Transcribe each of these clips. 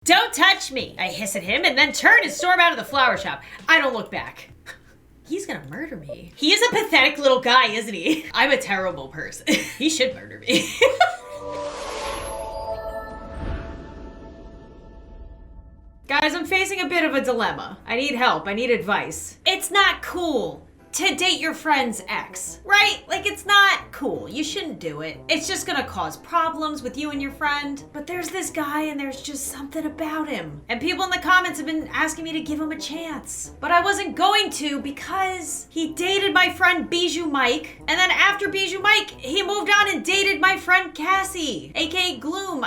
Don't touch me! I hiss at him and then turn and storm out of the flower shop. I don't look back. He's gonna murder me. He is a pathetic little guy, isn't he? I'm a terrible person. He should murder me. Guys, I'm facing a bit of a dilemma. I need help. I need advice. It's not cool to date your friend's ex, right? Like, it's not cool. You shouldn't do it. It's just gonna cause problems with you and your friend. But there's this guy and there's just something about him. And people in the comments have been asking me to give him a chance. But I wasn't going to because he dated my friend Bijuu Mike. And then after Bijuu Mike, he moved on and dated my friend Cassie, aka Gloom.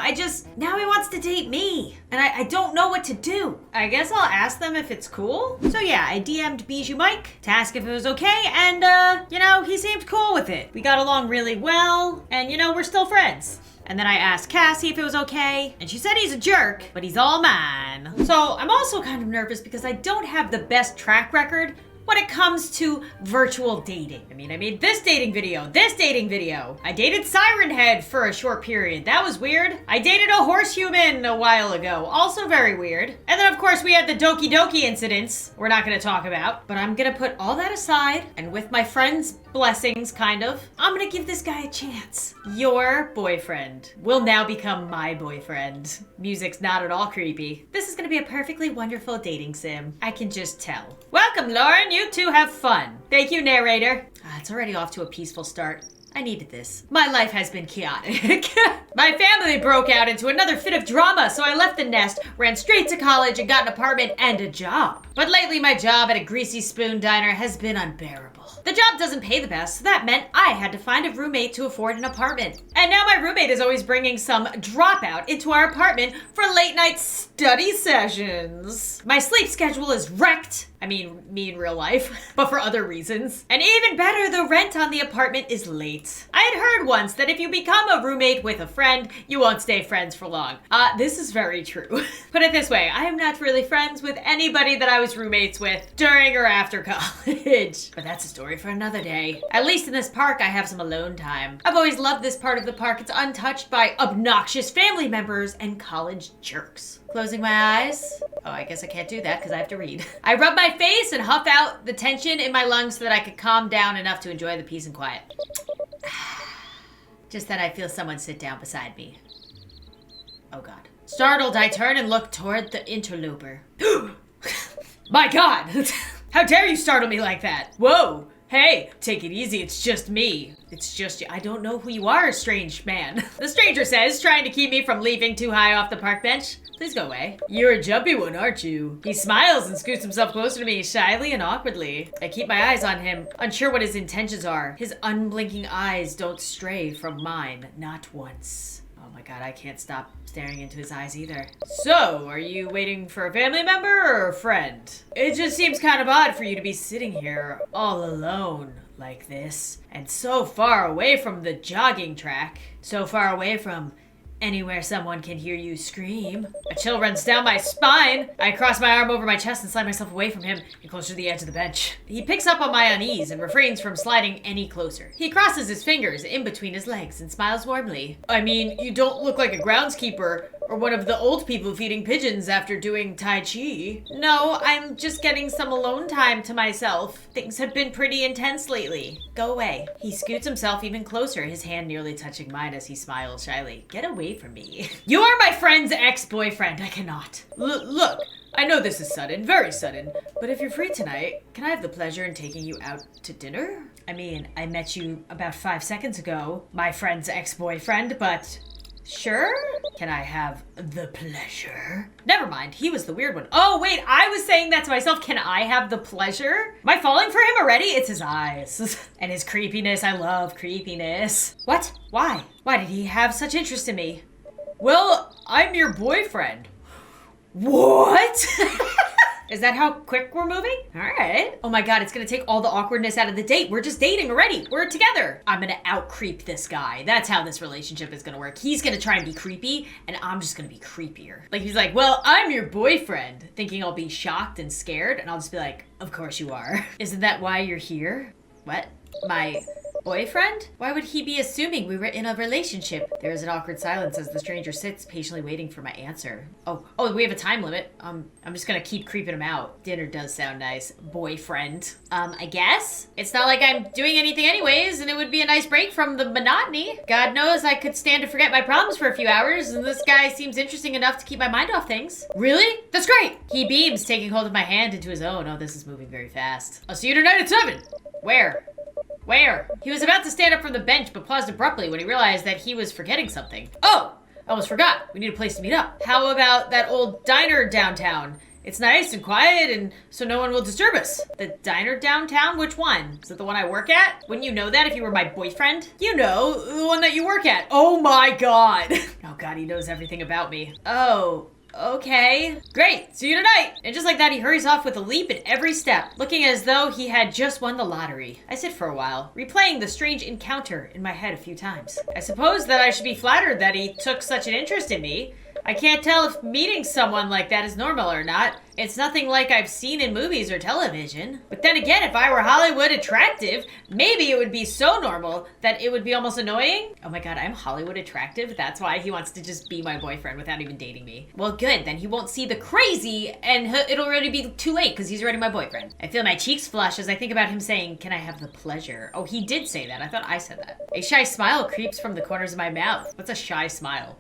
Now he wants to date me. And I don't know what to do. I guess I'll ask them if it's cool. So yeah, I DM'd Bijuu Mike to ask if it was okay, and he seemed cool with it. We got along really well, and we're still friends. And then I asked Cassie if it was okay, and she said he's a jerk, but he's all mine. So I'm also kind of nervous because I don't have the best track record when it comes to virtual dating. I made this dating video. I dated Siren Head for a short period. That was weird. I dated a horse human a while ago. Also very weird. And then of course we had the Doki Doki incidents we're not gonna talk about. But I'm gonna put all that aside, and with my friend's blessings, kind of, I'm gonna give this guy a chance. Your boyfriend will now become my boyfriend. Music's not at all creepy. This is gonna be a perfectly wonderful dating sim. I can just tell. Welcome, Lauren. You two have fun. Thank you, narrator. It's already off to a peaceful start. I needed this. My life has been chaotic. My family broke out into another fit of drama, so I left the nest, ran straight to college, and got an apartment and a job. But lately, my job at a greasy spoon diner has been unbearable. The job doesn't pay the best, so that meant I had to find a roommate to afford an apartment. And now my roommate is always bringing some dropout into our apartment for late night study sessions. My sleep schedule is wrecked. Me in real life, but for other reasons. And even better, the rent on the apartment is late. I had heard once that if you become a roommate with a friend, you won't stay friends for long. This is very true. Put it this way, I am not really friends with anybody that I was roommates with during or after college. But that's a story for another day. At least in this park, I have some alone time. I've always loved this part of the park. It's untouched by obnoxious family members and college jerks. Closing my eyes. Oh, I guess I can't do that because I have to read. I rub my face and huff out the tension in my lungs so that I could calm down enough to enjoy the peace and quiet. Just then I feel someone sit down beside me. Oh God. Startled, I turn and look toward the interloper. My God! How dare you startle me like that? Whoa! Hey, take it easy, it's just me. It's just you. I don't know who you are, strange man. The stranger says, trying to keep me from leaping too high off the park bench. Please go away. You're a jumpy one, aren't you? He smiles and scoots himself closer to me, shyly and awkwardly. I keep my eyes on him, unsure what his intentions are. His unblinking eyes don't stray from mine, not once. Oh my God, I can't stop staring into his eyes either. So, are you waiting for a family member or a friend? It just seems kind of odd for you to be sitting here all alone like this, and so far away from the jogging track, so far away from anywhere someone can hear you scream. A chill runs down my spine. I cross my arm over my chest and slide myself away from him and closer to the edge of the bench. He picks up on my unease and refrains from sliding any closer. He crosses his fingers in between his legs and smiles warmly. You don't look like a groundskeeper or one of the old people feeding pigeons after doing Tai Chi. No, I'm just getting some alone time to myself. Things have been pretty intense lately. Go away. He scoots himself even closer, his hand nearly touching mine as he smiles shyly. Get away from me. You are my friend's ex-boyfriend. I cannot. Look, I know this is sudden, very sudden, but if you're free tonight, can I have the pleasure in taking you out to dinner? I met you about 5 seconds ago, my friend's ex-boyfriend, but sure? Can I have the pleasure? Never mind, he was the weird one. Oh wait, I was saying that to myself. Can I have the pleasure? Am I falling for him already? It's his eyes. And his creepiness. I love creepiness. What? Why? Why did he have such interest in me? Well, I'm your boyfriend. What? Is that how quick we're moving? All right. Oh my God, it's gonna take all the awkwardness out of the date. We're just dating already. We're together. I'm gonna out-creep this guy. That's how this relationship is gonna work. He's gonna try and be creepy, and I'm just gonna be creepier. Like, he's like, well, I'm your boyfriend, thinking I'll be shocked and scared, and I'll just be like, of course you are. Isn't that why you're here? What? My Boyfriend? Why would he be assuming we were in a relationship? There is an awkward silence as the stranger sits, patiently waiting for my answer. Oh, we have a time limit. I'm just gonna keep creeping him out. Dinner does sound nice. Boyfriend. I guess? It's not like I'm doing anything anyways, and it would be a nice break from the monotony. God knows I could stand to forget my problems for a few hours, and this guy seems interesting enough to keep my mind off things. Really? That's great! He beams, taking hold of my hand into his own. Oh, this is moving very fast. I'll see you tonight at 7! Where? Where? He was about to stand up from the bench, but paused abruptly when he realized that he was forgetting something. Oh! I almost forgot. We need a place to meet up. How about that old diner downtown? It's nice and quiet, and so no one will disturb us. The diner downtown? Which one? Is it the one I work at? Wouldn't you know that if you were my boyfriend? You know, the one that you work at. Oh my god. Oh god, he knows everything about me. Oh. Okay. Great. See you tonight. And just like that, he hurries off with a leap in every step, looking as though he had just won the lottery. I sit for a while, replaying the strange encounter in my head a few times. I suppose that I should be flattered that he took such an interest in me. I can't tell if meeting someone like that is normal or not. It's nothing like I've seen in movies or television. But then again, if I were Hollywood attractive, maybe it would be so normal that it would be almost annoying. Oh my god, I'm Hollywood attractive? That's why he wants to just be my boyfriend without even dating me. Well, good, then he won't see the crazy and it'll already be too late because he's already my boyfriend. I feel my cheeks flush as I think about him saying, "Can I have the pleasure?" Oh, he did say that. I thought I said that. A shy smile creeps from the corners of my mouth. What's a shy smile?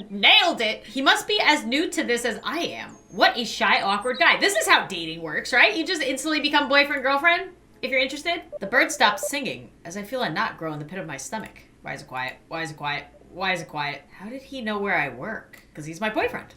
Nailed it! He must be as new to this as I am. What a shy, awkward guy. This is how dating works, right? You just instantly become boyfriend, girlfriend, if you're interested. The bird stops singing as I feel a knot grow in the pit of my stomach. Why is it quiet? Why is it quiet? Why is it quiet? How did he know where I work? Because he's my boyfriend.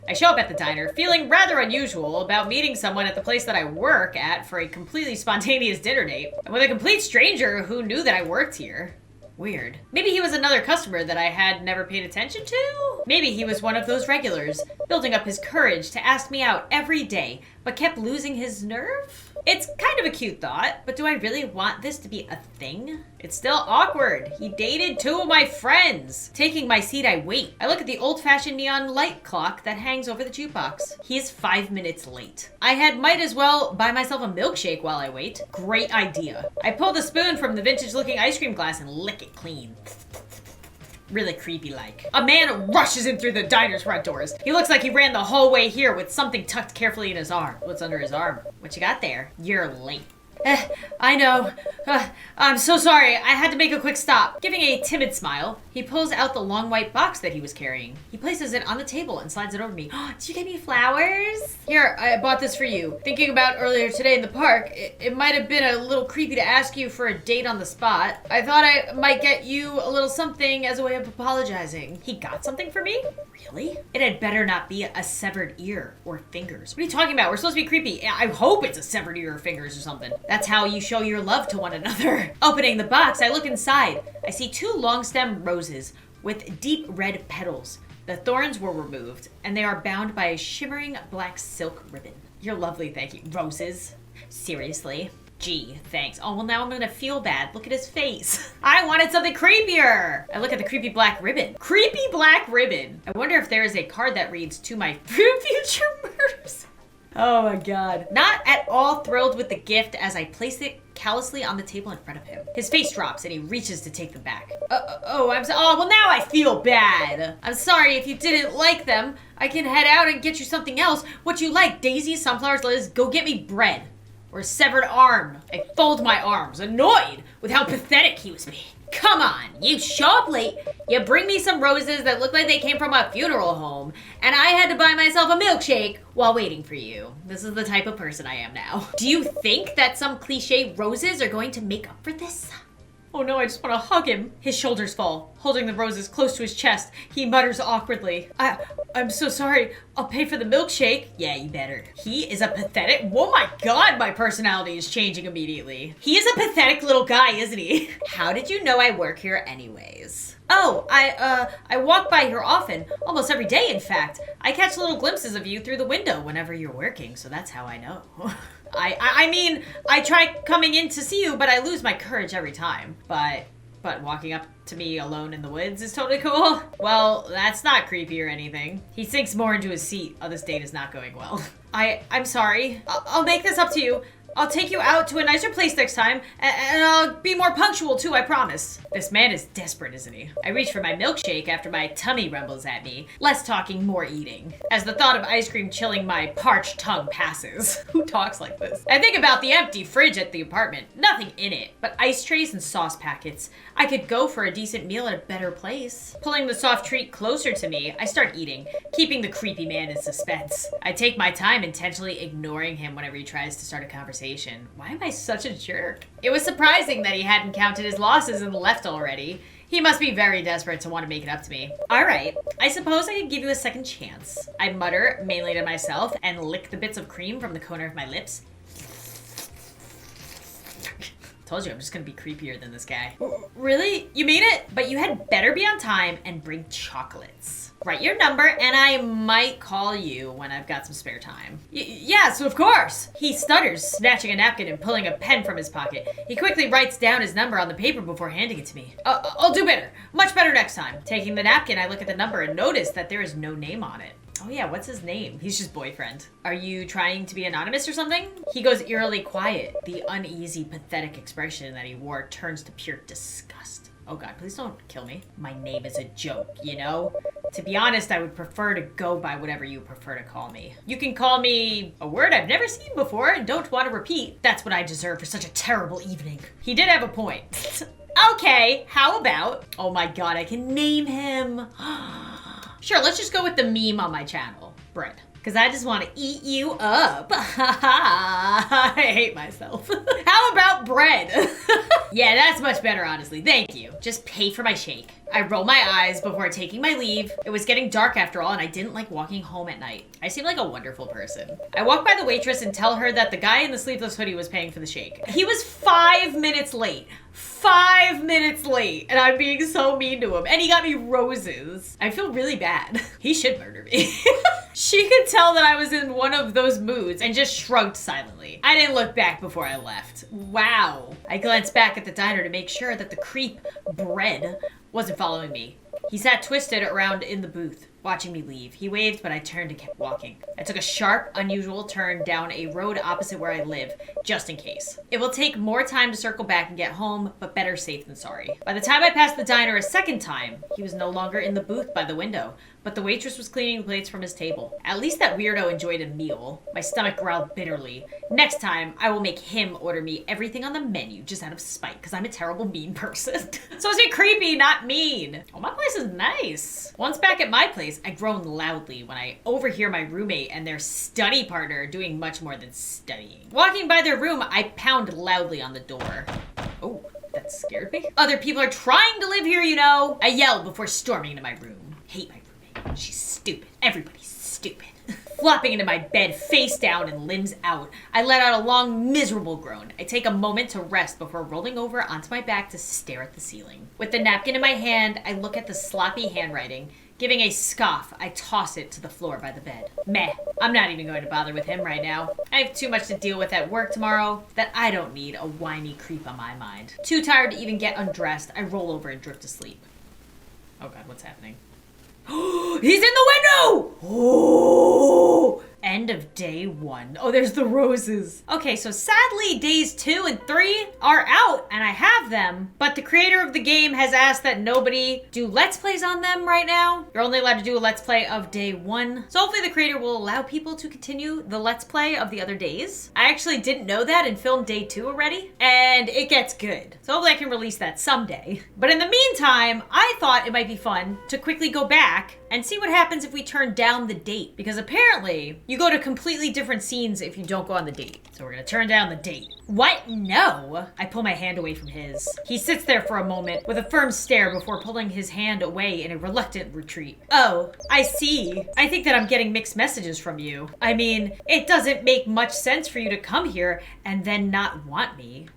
I show up at the diner, feeling rather unusual about meeting someone at the place that I work at for a completely spontaneous dinner date, and with a complete stranger who knew that I worked here. Weird. Maybe he was another customer that I had never paid attention to? Maybe he was one of those regulars, building up his courage to ask me out every day, but kept losing his nerve? It's kind of a cute thought, but do I really want this to be a thing? It's still awkward. He dated 2 of my friends. Taking my seat, I wait. I look at the old-fashioned neon light clock that hangs over the jukebox. He is 5 minutes late. I might as well buy myself a milkshake while I wait. Great idea. I pull the spoon from the vintage-looking ice cream glass and lick it clean. Really creepy-like. A man rushes in through the diner's front doors. He looks like he ran the whole way here with something tucked carefully in his arm. What's under his arm? What you got there? You're late. I know. I'm so sorry. I had to make a quick stop. Giving a timid smile, he pulls out the long white box that he was carrying. He places it on the table and slides it over to me. Did you get me flowers? Here, I bought this for you. Thinking about earlier today in the park, it might have been a little creepy to ask you for a date on the spot. I thought I might get you a little something as a way of apologizing. He got something for me? Really? It had better not be a severed ear or fingers. What are you talking about? We're supposed to be creepy. I hope it's a severed ear or fingers or something. That's how you show your love to one another. Opening the box, I look inside. I see 2 long-stem roses with deep red petals. The thorns were removed, and they are bound by a shimmering black silk ribbon. You're lovely, thank you. Roses? Seriously? Gee, thanks. Oh, well, now I'm gonna feel bad. Look at his face. I wanted something creepier. I look at the creepy black ribbon. Creepy black ribbon. I wonder if there is a card that reads, "To my future murders." Oh my god. Not at all thrilled with the gift as I place it callously on the table in front of him. His face drops and he reaches to take them back. Oh, well now I feel bad. I'm sorry if you didn't like them. I can head out and get you something else. What you like, daisies, sunflowers, lettuce, go get me bread. Or a severed arm. I fold my arms, annoyed with how pathetic he was being. Come on, you show up late, you bring me some roses that look like they came from a funeral home, and I had to buy myself a milkshake while waiting for you. This is the type of person I am now. Do you think that some cliche roses are going to make up for this? Oh no, I just want to hug him. His shoulders fall, holding the roses close to his chest. He mutters awkwardly. I'm so sorry. I'll pay for the milkshake. Yeah, you better. He is a pathetic... Oh my god, my personality is changing immediately. He is a pathetic little guy, isn't he? How did you know I work here anyways? Oh, I walk by here often. Almost every day, in fact. I catch little glimpses of you through the window whenever you're working, so that's how I know. I mean, I try coming in to see you, but I lose my courage every time. But walking up to me alone in the woods is totally cool. Well, that's not creepy or anything. He sinks more into his seat. Oh, this date is not going well. I'm sorry. I'll make this up to you. I'll take you out to a nicer place next time, and I'll be more punctual too, I promise. This man is desperate, isn't he? I reach for my milkshake after my tummy rumbles at me. Less talking, more eating. As the thought of ice cream chilling my parched tongue passes. Who talks like this? I think about the empty fridge at the apartment. Nothing in it, but ice trays and sauce packets. I could go for a decent meal at a better place. Pulling the soft treat closer to me, I start eating, keeping the creepy man in suspense. I take my time intentionally ignoring him whenever he tries to start a conversation. Why am I such a jerk? It was surprising that he hadn't counted his losses and left already. He must be very desperate to want to make it up to me. All right, I suppose I could give you a second chance. I mutter, mainly to myself, and lick the bits of cream from the corner of my lips. Told you I'm just gonna be creepier than this guy. Really? You mean it? But you had better be on time and bring chocolates. Write your number and I might call you when I've got some spare time. Yes, of course. He stutters, snatching a napkin and pulling a pen from his pocket. He quickly writes down his number on the paper before handing it to me. I'll do better. Much better next time. Taking the napkin, I look at the number and notice that there is no name on it. Oh yeah, what's his name? He's just boyfriend. Are you trying to be anonymous or something? He goes eerily quiet. The uneasy, pathetic expression that he wore turns to pure disgust. Oh God, please don't kill me. My name is a joke, you know? To be honest, I would prefer to go by whatever you prefer to call me. You can call me a word I've never seen before and don't want to repeat. That's what I deserve for such a terrible evening. He did have a point. Okay, how about... Oh my God, I can name him. Sure, let's just go with the meme on my channel, Bread. Because I just want to eat you up. I hate myself. How about Bread? Yeah, that's much better, honestly. Thank you. Just pay for my shake. I roll my eyes before taking my leave. It was getting dark after all, and I didn't like walking home at night. I seem like a wonderful person. I walk by the waitress and tell her that the guy in the sleeveless hoodie was paying for the shake. He was 5 minutes late. 5 minutes late, and I'm being so mean to him. And he got me roses. I feel really bad. He should murder me. She could tell that I was in one of those moods and just shrugged silently. I didn't look back before I left. Wow. I glanced back at the diner to make sure that the creep, Bread, wasn't following me. He sat twisted around in the booth, watching me leave. He waved, but I turned and kept walking. I took a sharp, unusual turn down a road opposite where I live, just in case. It will take more time to circle back and get home, but better safe than sorry. By the time I passed the diner a second time, he was no longer in the booth by the window, but the waitress was cleaning the plates from his table. At least that weirdo enjoyed a meal. My stomach growled bitterly. Next time, I will make him order me everything on the menu just out of spite, because I'm a terrible, mean person. So it's creepy, not mean. Oh, my place is nice. Once back at my place, I groan loudly when I overhear my roommate and their study partner doing much more than studying. Walking by their room, I pound loudly on the door. Oh, that scared me. Other people are trying to live here, you know. I yelled before storming into my room. Hate my roommate. She's stupid. Everybody's stupid. Flopping into my bed, face down and limbs out, I let out a long, miserable groan. I take a moment to rest before rolling over onto my back to stare at the ceiling. With the napkin in my hand, I look at the sloppy handwriting. Giving a scoff, I toss it to the floor by the bed. Meh, I'm not even going to bother with him right now. I have too much to deal with at work tomorrow that I don't need a whiny creep on my mind. Too tired to even get undressed, I roll over and drift to sleep. Oh God, what's happening? He's in the window! Oh! End of day 1. Oh, there's the roses. Okay, so sadly, days 2 and 3 are out, and I have them, but the creator of the game has asked that nobody do Let's Plays on them right now. You're only allowed to do a Let's Play of day 1. So hopefully the creator will allow people to continue the Let's Play of the other days. I actually didn't know that and filmed day 2 already, and it gets good. So hopefully I can release that someday. But in the meantime, I thought it might be fun to quickly go back and see what happens if we turn down the date. Because apparently, you go to completely different scenes if you don't go on the date. So we're gonna turn down the date. What? No! I pull my hand away from his. He sits there for a moment with a firm stare before pulling his hand away in a reluctant retreat. Oh, I see. I think that I'm getting mixed messages from you. I mean, it doesn't make much sense for you to come here and then not want me.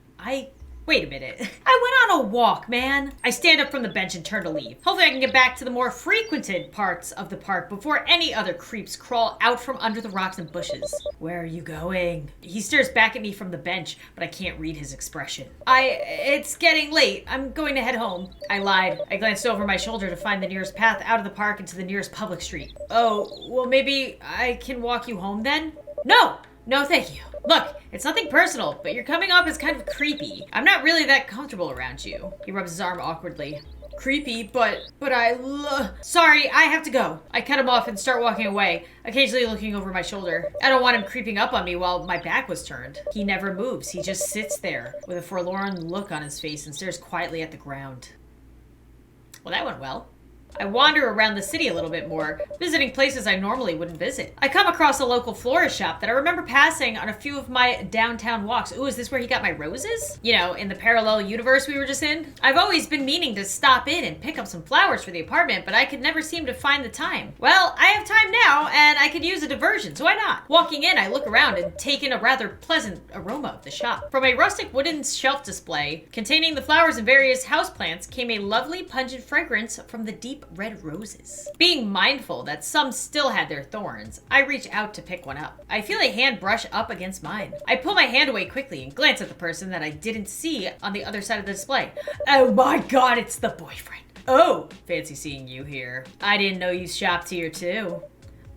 Wait a minute. I went on a walk, man. I stand up from the bench and turn to leave. Hopefully I can get back to the more frequented parts of the park before any other creeps crawl out from under the rocks and bushes. Where are you going? He stares back at me from the bench, but I can't read his expression. It's getting late. I'm going to head home. I lied. I glanced over my shoulder to find the nearest path out of the park into the nearest public street. Oh, well maybe I can walk you home then? No, thank you. Look, it's nothing personal, but you're coming off as kind of creepy. I'm not really that comfortable around you. He rubs his arm awkwardly. Creepy, but Sorry, I have to go. I cut him off and start walking away, occasionally looking over my shoulder. I don't want him creeping up on me while my back was turned. He never moves. He just sits there with a forlorn look on his face and stares quietly at the ground. Well, that went well. I wander around the city a little bit more, visiting places I normally wouldn't visit. I come across a local florist shop that I remember passing on a few of my downtown walks. Ooh, is this where he got my roses? You know, in the parallel universe we were just in? I've always been meaning to stop in and pick up some flowers for the apartment, but I could never seem to find the time. Well, I have time now, and I could use a diversion, so why not? Walking in, I look around and take in a rather pleasant aroma of the shop. From a rustic wooden shelf display containing the flowers and various houseplants came a lovely pungent fragrance from the deep red roses. Being mindful that some still had their thorns, I reach out to pick one up. I feel a hand brush up against mine. I pull my hand away quickly and glance at the person that I didn't see on the other side of the display. Oh my god, it's the boyfriend. Oh, fancy seeing you here. I didn't know you shopped here too.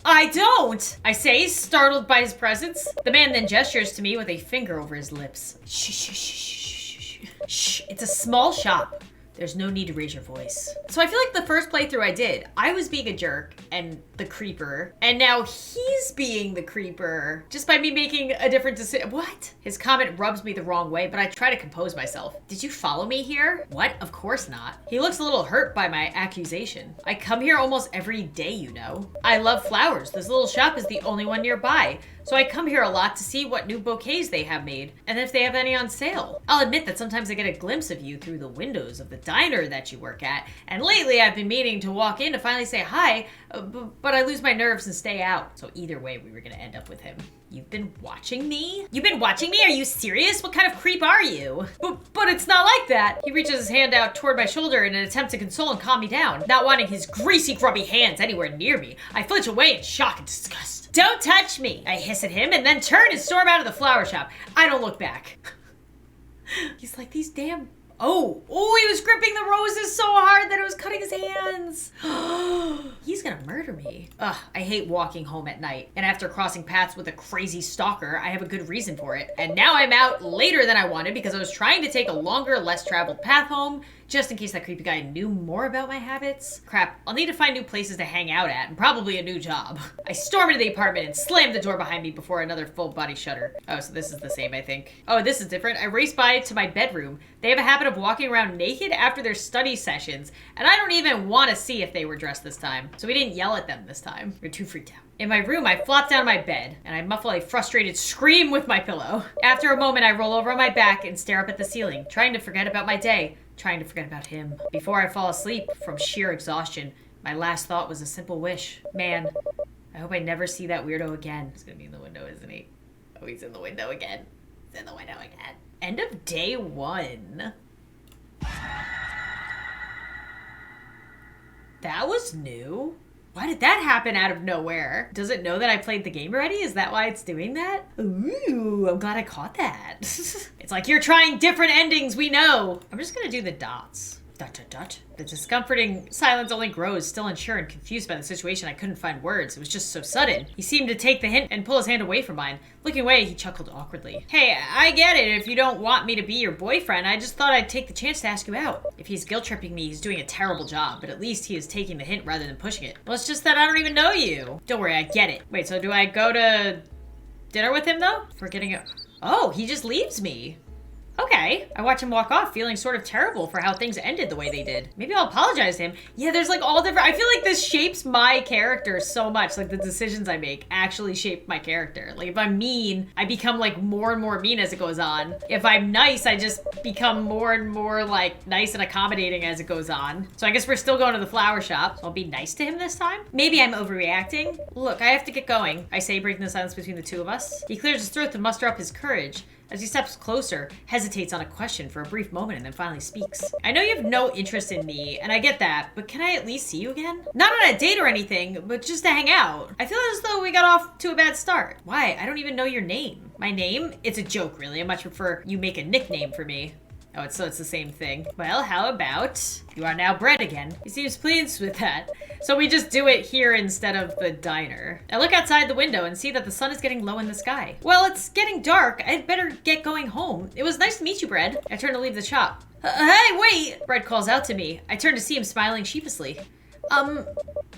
I don't, I say, startled by his presence. The man then gestures to me with a finger over his lips. Shh, shh, shh, shh, shh, shh. It's a small shop. There's no need to raise your voice. So I feel like the first playthrough I did, I was being a jerk and the creeper, and now he's being the creeper just by me making a different decision. What? His comment rubs me the wrong way, but I try to compose myself. Did you follow me here? What? Of course not. He looks a little hurt by my accusation. I come here almost every day, you know. I love flowers. This little shop is the only one nearby. So I come here a lot to see what new bouquets they have made, and if they have any on sale. I'll admit that sometimes I get a glimpse of you through the windows of the diner that you work at, and lately I've been meaning to walk in to finally say hi, but I lose my nerves and stay out. So either way, we were gonna end up with him. You've been watching me? You've been watching me? Are you serious? What kind of creep are you? But it's not like that. He reaches his hand out toward my shoulder in an attempt to console and calm me down. Not wanting his greasy, grubby hands anywhere near me, I flinch away in shock and disgust. Don't touch me! I hiss at him and then turn and storm out of the flower shop. I don't look back. He's like, these damn... Oh, he was gripping the roses so hard that it was cutting his hands. He's gonna murder me. Ugh, I hate walking home at night. And after crossing paths with a crazy stalker, I have a good reason for it. And now I'm out later than I wanted because I was trying to take a longer, less traveled path home, just in case that creepy guy knew more about my habits. Crap, I'll need to find new places to hang out at and probably a new job. I storm into the apartment and slam the door behind me before another full body shutter. Oh, so this is the same, I think. Oh, this is different. I race by to my bedroom. They have a habit of walking around naked after their study sessions, and I don't even want to see if they were dressed this time. So we didn't yell at them this time. We're too freaked out. In my room, I flop down my bed, and I muffle a frustrated scream with my pillow. After a moment, I roll over on my back and stare up at the ceiling, trying to forget about my day. Trying to forget about him. Before I fall asleep from sheer exhaustion, my last thought was a simple wish. Man, I hope I never see that weirdo again. He's gonna be in the window, isn't he? Oh, he's in the window again. He's in the window again. End of day 1. That was new. Why did that happen out of nowhere? Does it know that I played the game already? Is that why it's doing that? Ooh, I'm glad I caught that. It's like, you're trying different endings, we know. I'm just gonna do the dots. Dot, dot, dot. The discomforting silence only grows, still unsure and confused by the situation. I couldn't find words. It was just so sudden. He seemed to take the hint and pull his hand away from mine. Looking away, he chuckled awkwardly. Hey, I get it if you don't want me to be your boyfriend. I just thought I'd take the chance to ask you out. If he's guilt-tripping me, he's doing a terrible job, but at least he is taking the hint rather than pushing it. Well, it's just that I don't even know you. Don't worry, I get it. Wait, so do I go to dinner with him, though? Forgetting it. Oh, he just leaves me. Okay. I watch him walk off, feeling sort of terrible for how things ended the way they did. Maybe I'll apologize to him. Yeah, there's like all different... I feel like this shapes my character so much. Like the decisions I make actually shape my character. Like if I'm mean, I become like more and more mean as it goes on. If I'm nice, I just become more and more like nice and accommodating as it goes on. So I guess we're still going to the flower shop. So I'll be nice to him this time. Maybe I'm overreacting. Look, I have to get going, I say, breaking the silence between the two of us. He clears his throat to muster up his courage. As he steps closer, hesitates on a question for a brief moment and then finally speaks. I know you have no interest in me, and I get that, but can I at least see you again? Not on a date or anything, but just to hang out. I feel as though we got off to a bad start. Why? I don't even know your name. My name? It's a joke, really. I much prefer you make a nickname for me. Oh, so it's the same thing. Well, how about you are now bread again? He seems pleased with that. So we just do it here instead of the diner. I look outside the window and see that the sun is getting low in the sky. Well, it's getting dark. I'd better get going home. It was nice to meet you, Bread. I turn to leave the shop. Hey, wait! Bread calls out to me. I turn to see him smiling sheepishly.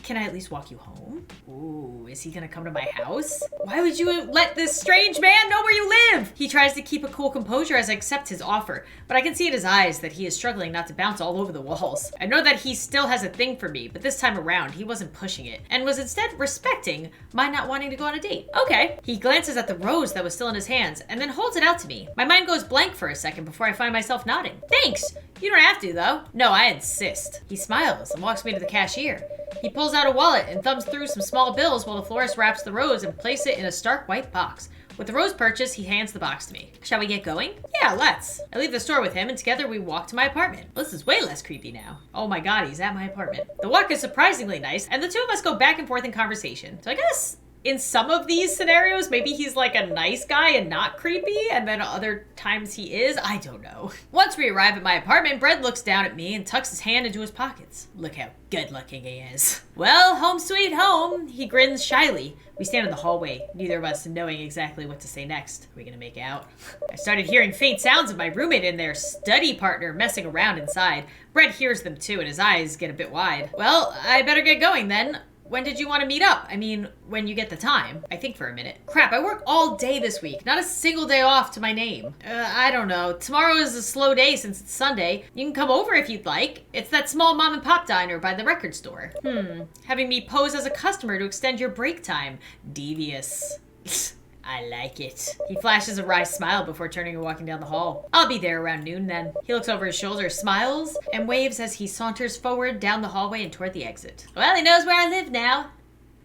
Can I at least walk you home? Ooh, is he gonna come to my house? Why would you let this strange man know where you live? He tries to keep a cool composure as I accept his offer, but I can see in his eyes that he is struggling not to bounce all over the walls. I know that he still has a thing for me, but this time around, he wasn't pushing it, and was instead respecting my not wanting to go on a date. Okay. He glances at the rose that was still in his hands, and then holds it out to me. My mind goes blank for a second before I find myself nodding. Thanks! You don't have to, though. No, I insist. He smiles and walks me to the cashier. He pulls out a wallet and thumbs through some small bills while the florist wraps the rose and places it in a stark white box. With the rose purchase, he hands the box to me. Shall we get going? Yeah, let's. I leave the store with him and together we walk to my apartment. This is way less creepy now. Oh my god, he's at my apartment. The walk is surprisingly nice and the two of us go back and forth in conversation. So I guess in some of these scenarios, maybe he's like a nice guy and not creepy, and then other times he is. I don't know. Once we arrive at my apartment, Bread looks down at me and tucks his hand into his pockets. Look how good looking he is. Well, home sweet home. He grins shyly. We stand in the hallway, neither of us knowing exactly what to say next. Are we gonna make out? I started hearing faint sounds of my roommate and their study partner messing around inside. Bread hears them too and his eyes get a bit wide. Well, I better get going then. When did you want to meet up? I mean, when you get the time. I think for a minute. Crap, I work all day this week. Not a single day off to my name. I don't know. Tomorrow is a slow day since it's Sunday. You can come over if you'd like. It's that small mom and pop diner by the record store. Having me pose as a customer to extend your break time. Devious. I like it. He flashes a wry smile before turning and walking down the hall. I'll be there around noon then. He looks over his shoulder, smiles, and waves as he saunters forward down the hallway and toward the exit. Well, he knows where I live now.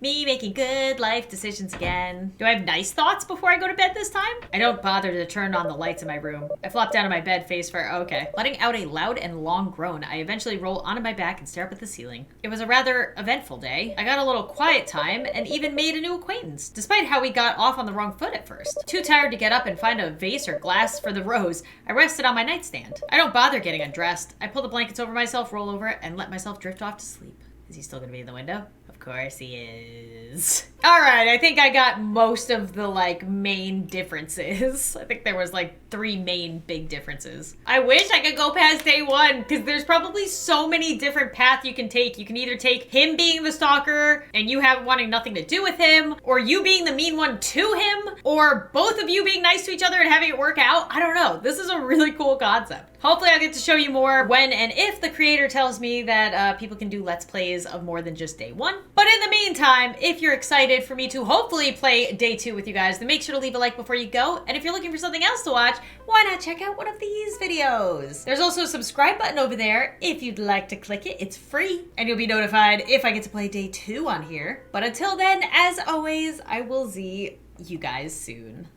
Me making good life decisions again. Do I have nice thoughts before I go to bed this time? I don't bother to turn on the lights in my room. I flop down on my bed face first. Okay. Letting out a loud and long groan, I eventually roll onto my back and stare up at the ceiling. It was a rather eventful day. I got a little quiet time and even made a new acquaintance, despite how we got off on the wrong foot at first. Too tired to get up and find a vase or glass for the rose, I rested on my nightstand. I don't bother getting undressed. I pull the blankets over myself, roll over, and let myself drift off to sleep. Is he still gonna be in the window? Of course he is. All right, I think I got most of the main differences. I think there was 3 main big differences. I wish I could go past day 1 because there's probably so many different paths you can take. You can either take him being the stalker and you wanting nothing to do with him, or you being the mean one to him, or both of you being nice to each other and having it work out. I don't know. This is a really cool concept. Hopefully I'll get to show you more when and if the creator tells me that people can do Let's Plays of more than just day 1. But in the meantime, if you're excited for me to hopefully play day 2 with you guys, then make sure to leave a like before you go. And if you're looking for something else to watch, why not check out one of these videos? There's also a subscribe button over there if you'd like to click it. It's free and you'll be notified if I get to play day 2 on here. But until then, as always, I will see you guys soon.